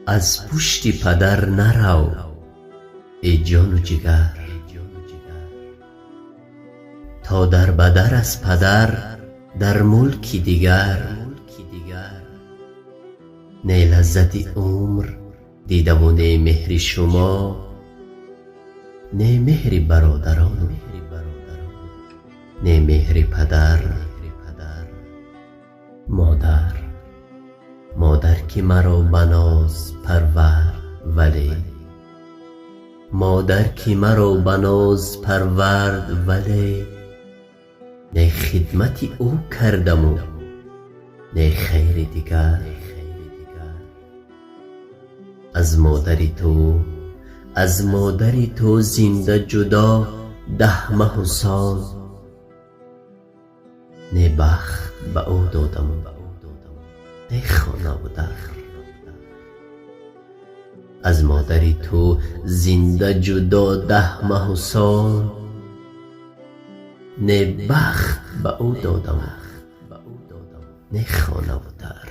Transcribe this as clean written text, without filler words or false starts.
از پشت پدر نرو ای جان و جگر، تا در بدر از پدر در ملکی دیگر. نه لذت عمر دیده و نه مهر شما، نه مهر برادران نه مهر پدر. مادر که مرا بناز پرورد ولی، مادر که مرا بناز پرورد ولی، نه خدمت او کردم و نه خیر دیگر. از مادری تو زنده جدا 10 ماه و سال، نه بخت به او دادم نه خانه و در. از مادری تو زنده جدا 10 ماه و سال، نه بخت به او دادم نه خانه و در.